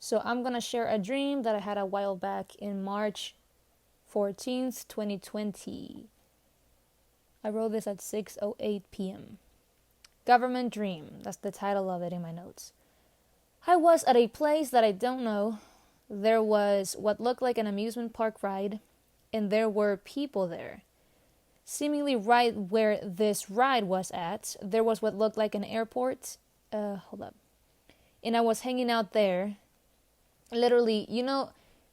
So I'm gonna share a dream that I had a while back in March 14th, 2020. I wrote this at 6:08 p.m. Government Dream. That's the title of it in my notes. I was at a place that I don't know. There was what looked like an amusement park ride, and there were people there. Seemingly right where this ride was at, there was what looked like an airport. Hold up. And I was hanging out there. Literally,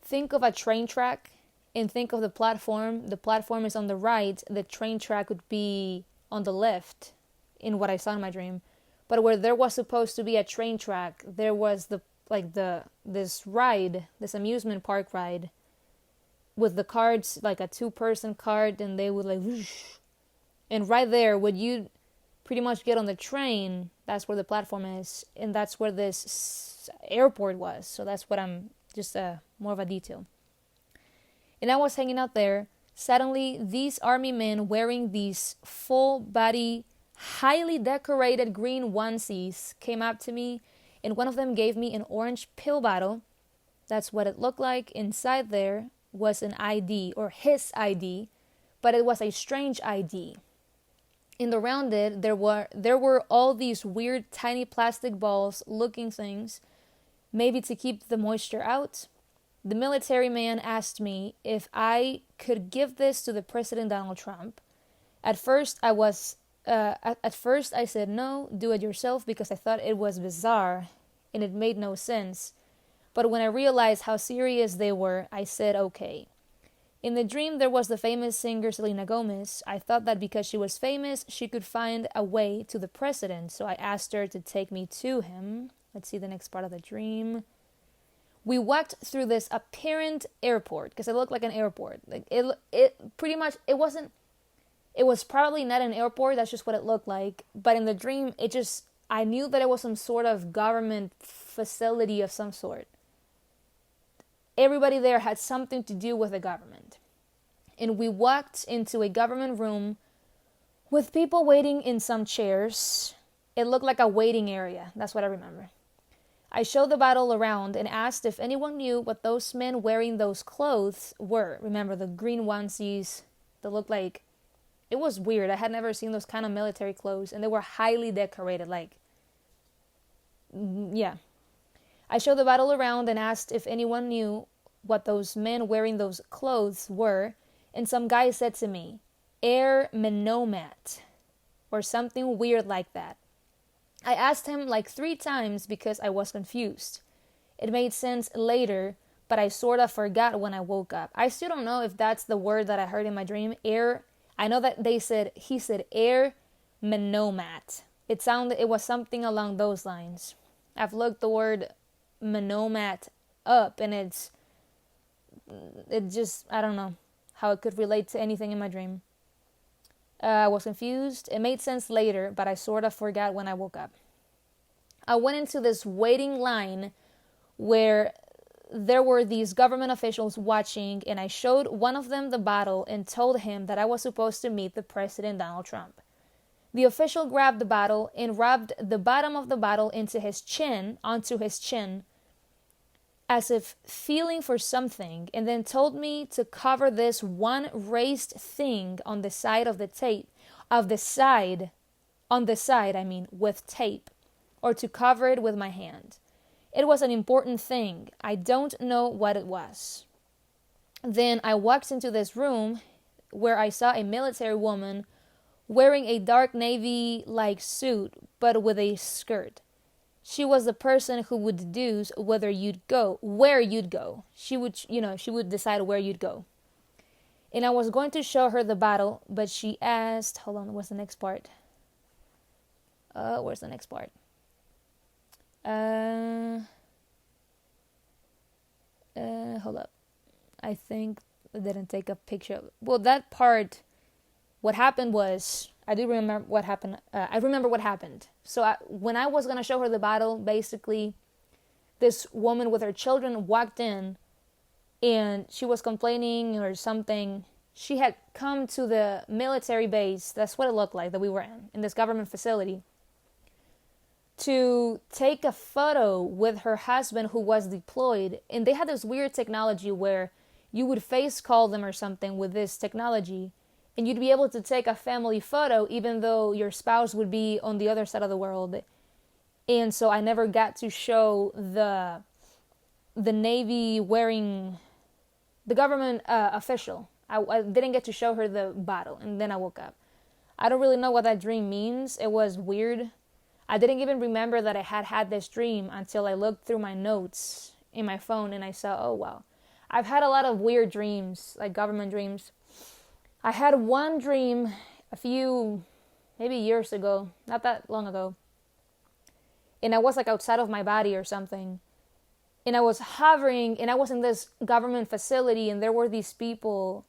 think of a train track and think of the platform. The platform is on the right. The train track would be on the left in what I saw in my dream. But where there was supposed to be a train track, there was this ride, this amusement park ride with the cards, like a two-person cart, and they would like whoosh. And right there, when you pretty much get on the train, that's where the platform is, and that's where this airport was. So that's what I'm just more of a detail. And I was hanging out there. Suddenly, these army men wearing these full-body, highly decorated green onesies came up to me, and one of them gave me an orange pill bottle. That's what it looked like. Inside there was an ID, or his ID, but it was a strange ID. And around it, there were all these weird tiny plastic balls looking things, maybe to keep the moisture out. The military man asked me if I could give this to the President Donald Trump. At first I said no, do it yourself, because I thought it was bizarre and it made no sense. But when I realized how serious they were, I said okay. In the dream, there was the famous singer Selena Gomez. I thought that because she was famous, she could find a way to the president, so I asked her to take me to him. Let's see the next part of the dream. We walked through this apparent airport, because it looked like an airport. Like it pretty much, it was probably not an airport, that's just what it looked like. But in the dream, I knew that it was some sort of government facility of some sort. Everybody there had something to do with the government. And we walked into a government room with people waiting in some chairs. It looked like a waiting area. That's what I remember. I showed the bottle around and asked if anyone knew what those men wearing those clothes were. Remember, the green onesies that looked like... It was weird. I had never seen those kind of military clothes. And they were highly decorated. Yeah. I showed the bottle around and asked if anyone knew what those men wearing those clothes were, and some guy said to me, Air Manomat, or something weird like that. I asked him like 3 times because I was confused. It made sense later, but I sort of forgot when I woke up. I still don't know if that's the word that I heard in my dream. I know that he said Air Manomat. It was something along those lines. I've looked the word Manomat up, and I don't know how it could relate to anything in my dream. I was confused. It made sense later, but I sort of forgot when I woke up. I went into this waiting line where there were these government officials watching, and I showed one of them the bottle and told him that I was supposed to meet the President Donald Trump. The official grabbed the bottle and rubbed the bottom of the bottle onto his chin, as if feeling for something, and then told me to cover this one raised thing on the side of the tape, with tape, or to cover it with my hand. It was an important thing. I don't know what it was. Then I walked into this room where I saw a military woman wearing a dark navy-like suit, but with a skirt. She was the person who would deduce where you'd go. She would decide where you'd go. And I was going to show her the bottle, but she asked, hold on, what's the next part? Where's the next part? Hold up. I think I didn't take a picture. Well, that part, what happened was, I do remember what happened. I remember what happened. So when I was going to show her the bottle, basically, this woman with her children walked in, and she was complaining or something. She had come to the military base, that's what it looked like, that we were in this government facility, to take a photo with her husband who was deployed. And they had this weird technology where you would face call them or something with this technology, and you'd be able to take a family photo even though your spouse would be on the other side of the world. And so I never got to show the Navy wearing the government official. I didn't get to show her the bottle, and then I woke up. I don't really know what that dream means. It was weird. I didn't even remember that I had this dream until I looked through my notes in my phone and I saw, oh wow. I've had a lot of weird dreams, like government dreams. I had one dream a few, maybe years ago, not that long ago. And I was like outside of my body or something. And I was hovering, and I was in this government facility, and there were these people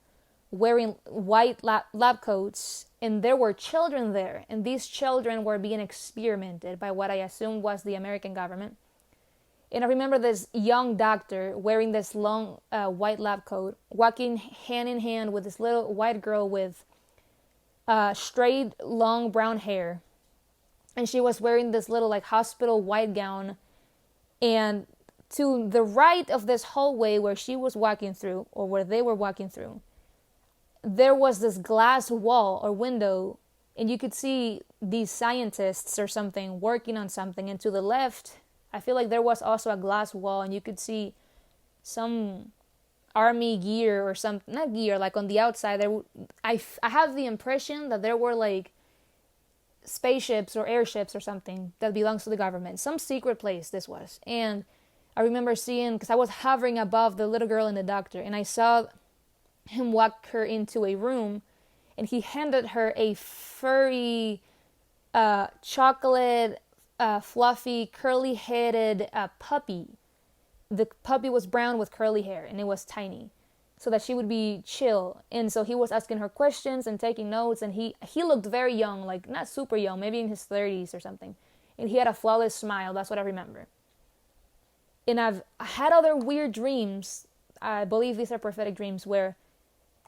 wearing white lab coats, and there were children there, and these children were being experimented by what I assumed was the American government. And I remember this young doctor wearing this long white lab coat, walking hand in hand with this little white girl with straight, long brown hair. And she was wearing this little like hospital white gown. And to the right of this hallway where she was walking through, or where they were walking through, there was this glass wall or window, and you could see these scientists or something working on something. And to the left, I feel like there was also a glass wall, and you could see some army gear or something, not gear, like on the outside. I have the impression that there were like spaceships or airships or something that belongs to the government. Some secret place this was. And I remember seeing, because I was hovering above the little girl and the doctor, and I saw him walk her into a room, and he handed her a furry, chocolate, fluffy, curly-headed puppy. The puppy was brown with curly hair, and it was tiny, so that she would be chill. And so he was asking her questions and taking notes, and he looked very young, like not super young, maybe in his 30s or something. And he had a flawless smile. That's what I remember. And I've had other weird dreams. I believe these are prophetic dreams where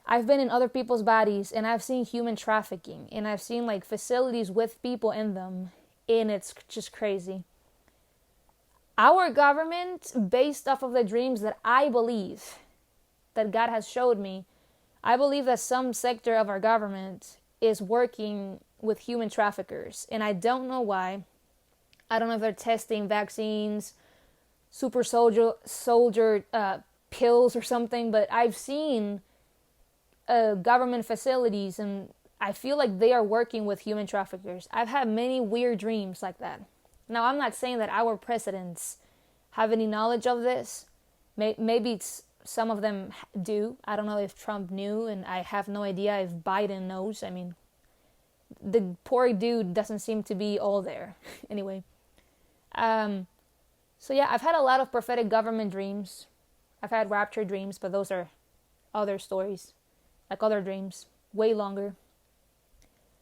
I've been in other people's bodies, and I've seen human trafficking, and I've seen like facilities with people in them, and it's just crazy. Our government, based off of the dreams that I believe that God has showed me, I believe that some sector of our government is working with human traffickers, and I don't know why. I don't know if they're testing vaccines, super soldier pills or something, but I've seen government facilities, and I feel like they are working with human traffickers. I've had many weird dreams like that. Now, I'm not saying that our presidents have any knowledge of this. Maybe some of them do. I don't know if Trump knew, and I have no idea if Biden knows. I mean, the poor dude doesn't seem to be all there. Anyway. So yeah, I've had a lot of prophetic government dreams. I've had rapture dreams, but those are other stories. Like other dreams. Way longer.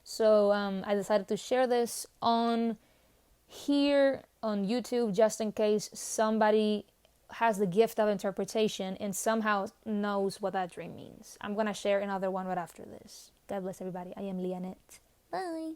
So I decided to share this on here on YouTube just in case somebody has the gift of interpretation and somehow knows what that dream means. I'm going to share another one right after this. God bless everybody. I am Leonette. Bye.